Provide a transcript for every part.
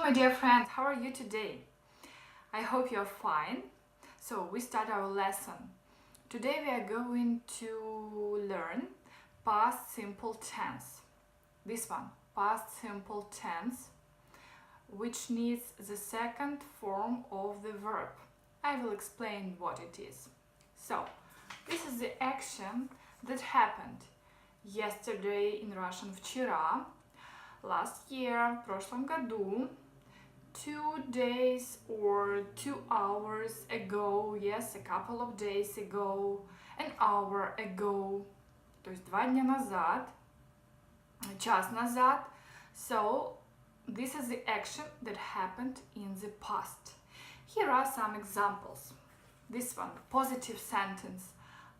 my dear friends, how are you today? I hope you're fine. So we start our lesson. Today we are going to learn past simple tense. This one, past simple tense, which needs the second form of the verb. I will explain what it is. So, this is the action that happened yesterday in Russian вчера, last year, в прошлом году, 2 days or 2 hours ago, yes, a couple of days ago, an hour ago, то есть 2 дня назад, час назад. So, this is the action that happened in the past. Here are some examples. This one, positive sentence.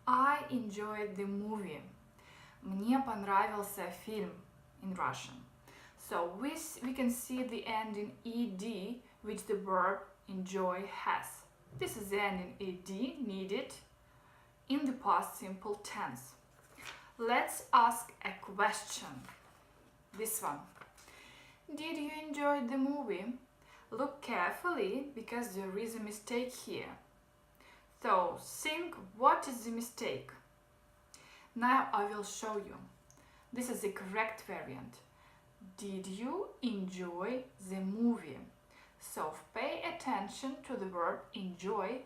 I enjoyed the movie. Мне понравился фильм in Russian. So we can see the ending ed, which the verb enjoy has. This is the ending ed needed in the past simple tense. Let's ask a question. This one. Did you enjoy the movie? Look carefully because there is a mistake here. So think, what is the mistake? Now I will show you. This is the correct variant. Did you enjoy the movie? So pay attention to the verb enjoy.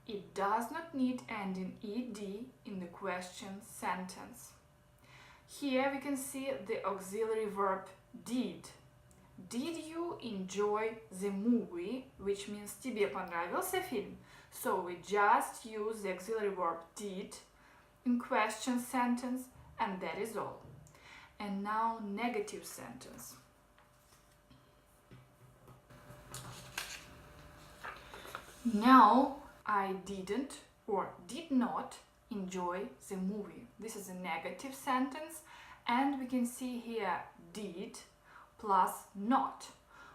It does not need ending ed in the question sentence. Here we can see the auxiliary verb did. Did you enjoy the movie? Which means тебе понравился фильм. So we just use the auxiliary verb did in question sentence, and that is all. And now negative sentence. No, I didn't or did not enjoy the movie. This is a negative sentence, and we can see here did plus not,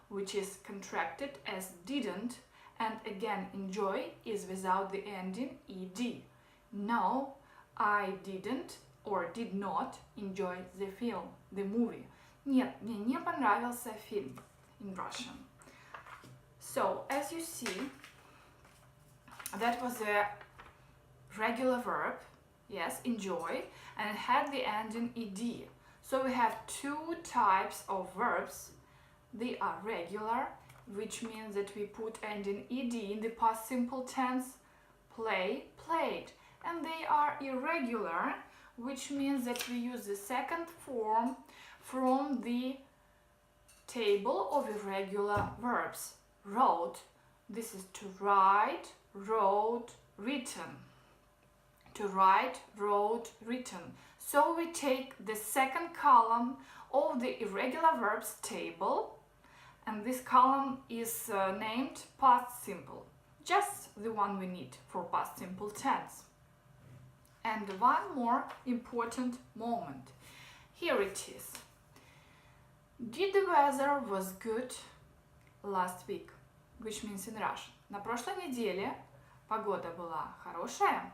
which is contracted as didn't, and again enjoy is without the ending ed. No, I didn't or did not enjoy the film, the movie. Нет, мне не понравился фильм in Russian. So, as you see, that was a regular verb, yes, enjoy, and it had the ending ed. So we have two types of verbs. They are regular, which means that we put ending ed in the past simple tense, play, played. And they are irregular, which means that we use the second form from the table of irregular verbs. Wrote, this is to write, wrote, written. To write, wrote, written. So we take the second column of the irregular verbs table, and this column is named past simple. Just the one we need for past simple tense. And one more important moment. Here it is. Did the weather was good last week? Which means in Russian. На прошлой неделе погода была хорошая.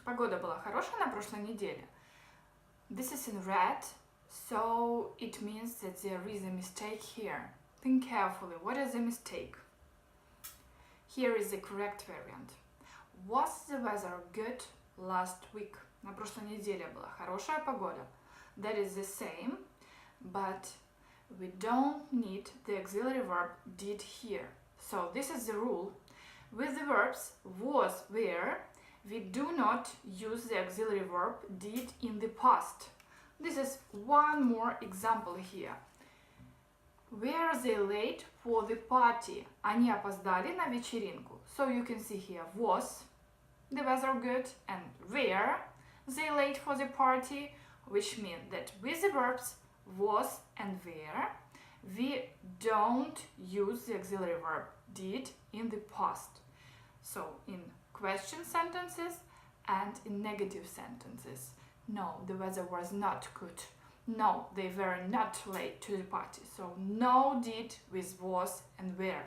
Погода была хорошая на прошлой неделе. This is in red, so it means that there is a mistake here. Think carefully. What is the mistake? Here is the correct variant. Was the weather good last week? На прошлой неделе была хорошая погода. That is the same, but we don't need the auxiliary verb did here. So this is the rule. With the verbs was, were, we do not use the auxiliary verb did in the past. This is one more example here. Were they late for the party? Они опоздали на вечеринку. So you can see here was the weather good and were they late for the party, which means that with the verbs was and were, we don't use the auxiliary verb did in the past. So in question sentences and in negative sentences. No, the weather was not good. No, they were not late to the party. So no did with was and were.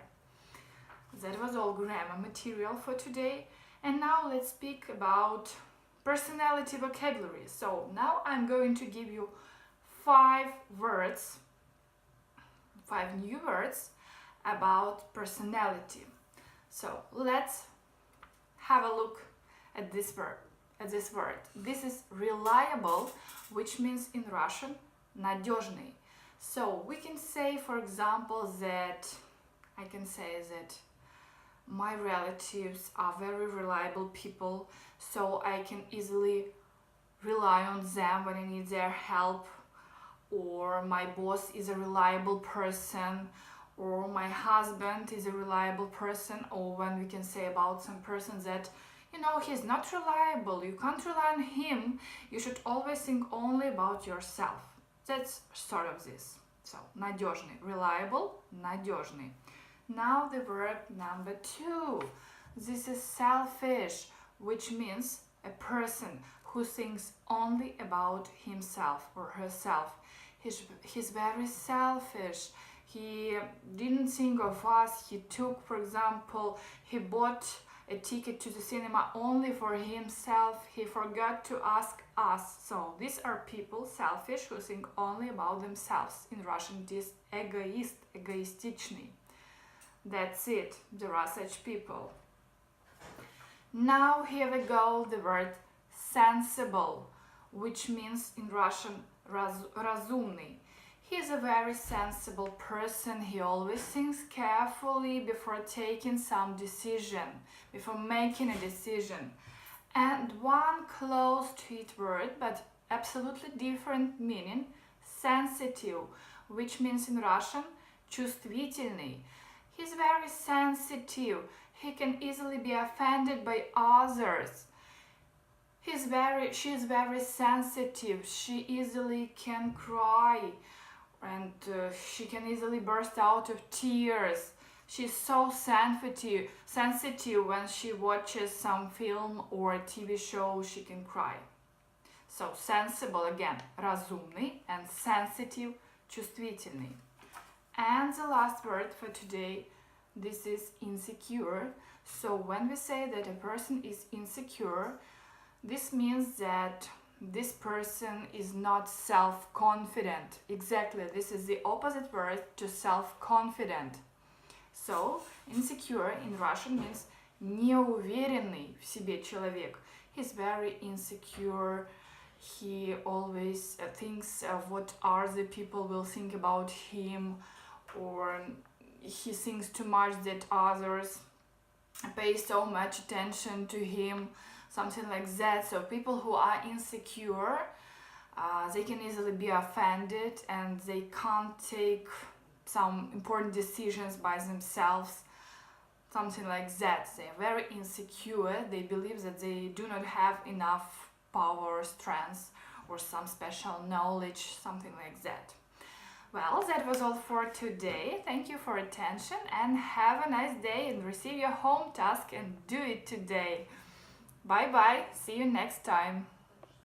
That was all grammar material for today. And now let's speak about personality vocabulary. So now I'm going to give you 5 words 5 new words about personality. So let's have a look at this word. This is reliable, which means in Russian надежный. So we can say, for example, that I can say that my relatives are very reliable people, so I can easily rely on them when I need their help, or my boss is a reliable person, or my husband is a reliable person, or when we can say about some person that, you know, he's not reliable, you can't rely on him, you should always think only about yourself. That's sort of this. So, надежный, reliable, надежный. Now the word number 2. This is selfish, which means a person who thinks only about himself or herself. He's very selfish. He didn't think of us. He took, for example, he bought a ticket to the cinema only for himself. He forgot to ask us. So these are people selfish who think only about themselves. In Russian it is эгоист, эгоистичный. That's it. There are such people. Now here we go, the word sensible, which means in Russian разумный. He is a very sensible person. He always thinks carefully before taking some decision, before making a decision. And one close to it word, but absolutely different meaning, sensitive, which means in Russian чувствительный. He's very sensitive. He can easily be offended by others. She is very sensitive. She easily can cry, and she can easily burst out of tears. She's so sensitive when she watches some film or a TV show, she can cry. So sensible again, разумный, and sensitive, чувствительный. And the last word for today, this is insecure. So when we say that a person is insecure, this means that this person is not self-confident. Exactly, this is the opposite word to self-confident. So, insecure in Russian means неуверенный в себе человек. He's very insecure. He always thinks of what other people will think about him, or he thinks too much that others pay so much attention to him. Something like that. So people who are insecure, they can easily be offended and they can't take some important decisions by themselves. Something like that. They're very insecure. They believe that they do not have enough power, strength, or some special knowledge, something like that. Well, that was all for today. Thank you for attention and have a nice day, and receive your home task and do it today. Bye bye, see you next time.